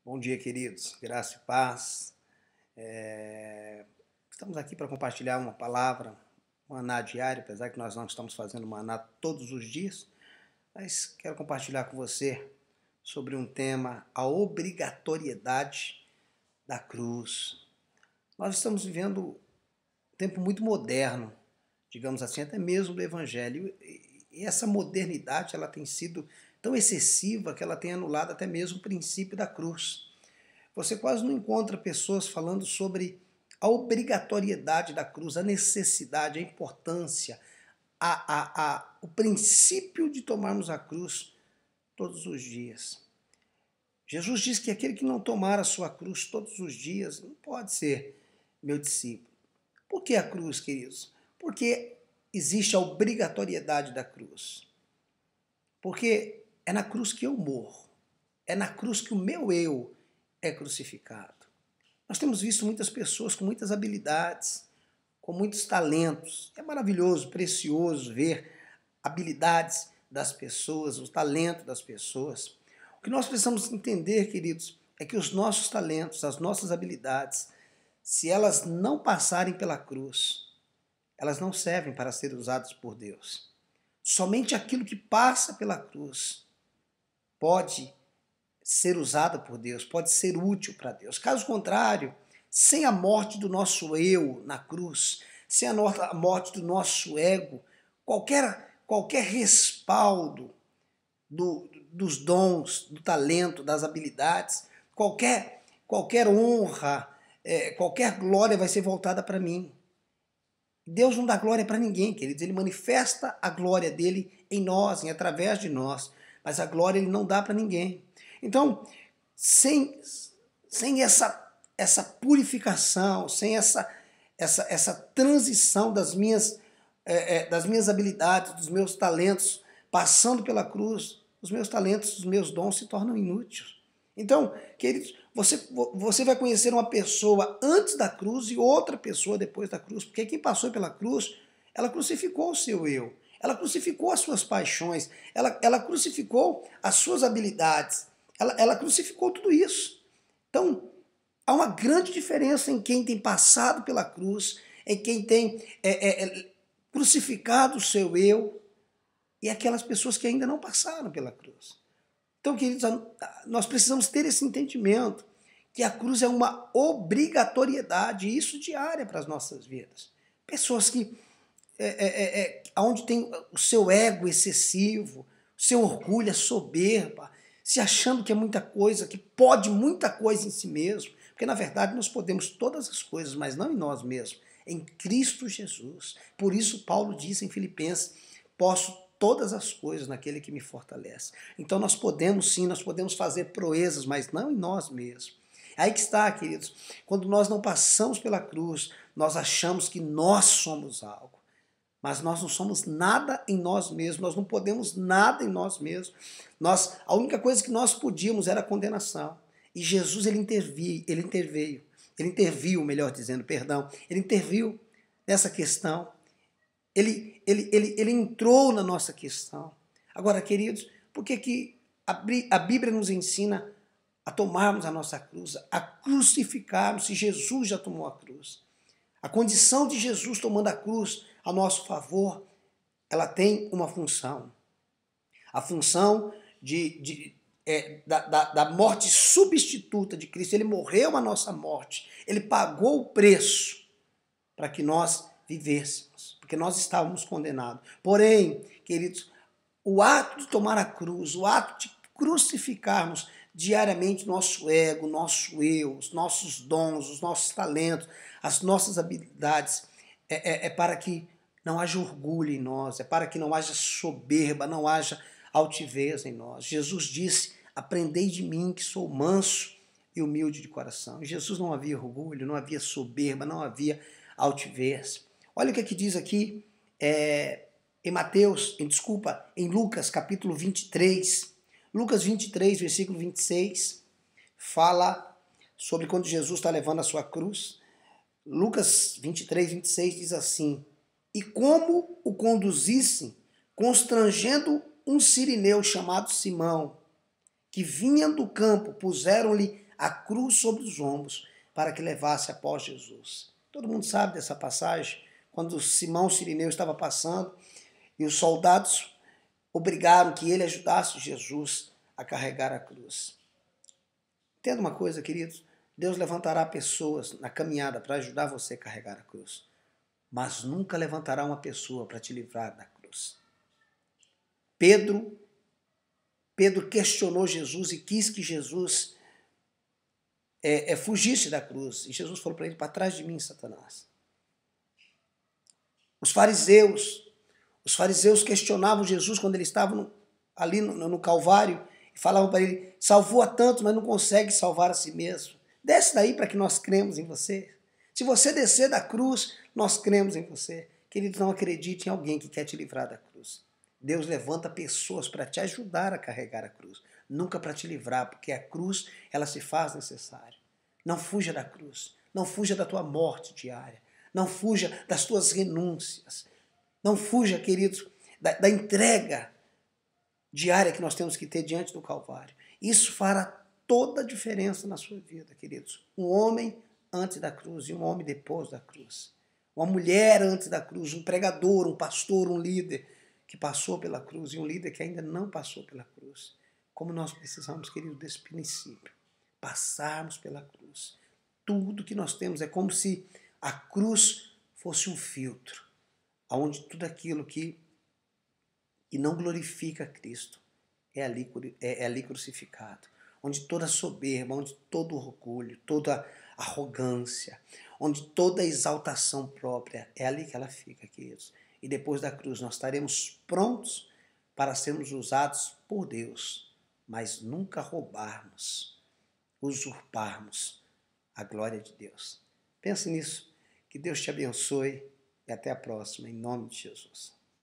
Bom dia, queridos. Graça e paz. Estamos aqui para compartilhar uma palavra, maná diário, apesar que nós não estamos fazendo maná todos os dias, mas quero compartilhar com você sobre um tema, a obrigatoriedade da cruz. Nós estamos vivendo um tempo muito moderno, digamos assim, até mesmo do Evangelho, e essa modernidade ela tem sido tão excessiva que ela tem anulado até mesmo o princípio da cruz. Você quase não encontra pessoas falando sobre a obrigatoriedade da cruz, a necessidade, a importância, o princípio de tomarmos a cruz todos os dias. Jesus diz que aquele que não tomar a sua cruz todos os dias não pode ser meu discípulo. Por que a cruz, queridos? Porque existe a obrigatoriedade da cruz. Porque é na cruz que eu morro. É na cruz que o meu eu é crucificado. Nós temos visto muitas pessoas com muitas habilidades, com muitos talentos. É maravilhoso, precioso ver habilidades das pessoas, o talento das pessoas. O que nós precisamos entender, queridos, é que os nossos talentos, as nossas habilidades, se elas não passarem pela cruz, elas não servem para ser usadas por Deus. Somente aquilo que passa pela cruz pode ser usado por Deus, pode ser útil para Deus. Caso contrário, sem a morte do nosso eu na cruz, sem a morte do nosso ego, qualquer respaldo dos dons, do talento, das habilidades, qualquer honra, qualquer glória vai ser voltada para mim. Deus não dá glória para ninguém, queridos. Ele manifesta a glória dele em nós, através de nós. Mas a glória ele não dá para ninguém. Então, sem essa purificação, sem essa transição das minhas habilidades, dos meus talentos, passando pela cruz, os meus talentos, os meus dons se tornam inúteis. Então, queridos, você vai conhecer uma pessoa antes da cruz e outra pessoa depois da cruz, porque quem passou pela cruz, ela crucificou o seu eu, ela crucificou as suas paixões, ela crucificou as suas habilidades, ela crucificou tudo isso. Então, há uma grande diferença em quem tem passado pela cruz, em quem tem crucificado o seu eu e aquelas pessoas que ainda não passaram pela cruz. Então, queridos, nós precisamos ter esse entendimento que a cruz é uma obrigatoriedade, e isso diária para as nossas vidas. Pessoas que, onde tem o seu ego excessivo, o seu orgulho, a soberba, se achando que é muita coisa, que pode muita coisa em si mesmo, porque na verdade nós podemos todas as coisas, mas não em nós mesmos, em Cristo Jesus. Por isso Paulo diz em Filipenses, posso todas as coisas naquele que me fortalece. Então nós podemos sim, nós podemos fazer proezas, mas não em nós mesmos. Aí que está, queridos, quando nós não passamos pela cruz, nós achamos que nós somos algo. Mas nós não somos nada em nós mesmos, nós não podemos nada em nós mesmos. A única coisa que nós podíamos era a condenação. E Jesus, ele interviu, melhor dizendo, perdão, ele interviu nessa questão. Ele entrou na nossa questão. Agora, queridos, por que a Bíblia nos ensina a tomarmos a nossa cruz, a crucificarmos, se Jesus já tomou a cruz? A condição de Jesus tomando a cruz a nosso favor, ela tem uma função. A função da morte substituta de Cristo. Ele morreu a nossa morte. Ele pagou o preço para que nós vivêssemos, porque nós estávamos condenados. Porém, queridos, o ato de tomar a cruz, o ato de crucificarmos diariamente nosso ego, nosso eu, os nossos dons, os nossos talentos, as nossas habilidades, é para que não haja orgulho em nós, é para que não haja soberba, não haja altivez em nós. Jesus disse, aprendei de mim que sou manso e humilde de coração. Em Jesus não havia orgulho, não havia soberba, não havia altivez. Olha o que diz aqui em Lucas capítulo 23. Lucas 23, versículo 26, fala sobre quando Jesus está levando a sua cruz. Lucas 23, 26 diz assim, e como o conduzissem, constrangendo um sirineu chamado Simão, que vinha do campo, puseram-lhe a cruz sobre os ombros para que levasse após Jesus. Todo mundo sabe dessa passagem, quando Simão Cirineu estava passando e os soldados obrigaram que ele ajudasse Jesus a carregar a cruz. Entenda uma coisa, queridos, Deus levantará pessoas na caminhada para ajudar você a carregar a cruz, mas nunca levantará uma pessoa para te livrar da cruz. Pedro questionou Jesus e quis que Jesus fugisse da cruz. E Jesus falou para ele: para trás de mim, Satanás. Os fariseus questionavam Jesus quando ele estava ali no Calvário e falavam para ele: salvou a tantos, mas não consegue salvar a si mesmo. Desce daí para que nós cremos em você. Se você descer da cruz, nós cremos em você. Querido, não acredite em alguém que quer te livrar da cruz. Deus levanta pessoas para te ajudar a carregar a cruz, nunca para te livrar, porque a cruz, ela se faz necessária. Não fuja da cruz, não fuja da tua morte diária, não fuja das tuas renúncias, não fuja, queridos, da entrega diária que nós temos que ter diante do Calvário. Isso fará toda a diferença na sua vida, queridos. Um homem antes da cruz e um homem depois da cruz. Uma mulher antes da cruz, um pregador, um pastor, um líder que passou pela cruz e um líder que ainda não passou pela cruz. Como nós precisamos, querido, desse princípio. Passarmos pela cruz. Tudo que nós temos é como se a cruz fosse um filtro, onde tudo aquilo que não glorifica Cristo é ali crucificado. Onde toda soberba, onde todo orgulho, toda arrogância, onde toda exaltação própria, é ali que ela fica, queridos. E depois da cruz nós estaremos prontos para sermos usados por Deus, mas nunca roubarmos, usurparmos a glória de Deus. Pense nisso. Que Deus te abençoe e até a próxima, em nome de Jesus.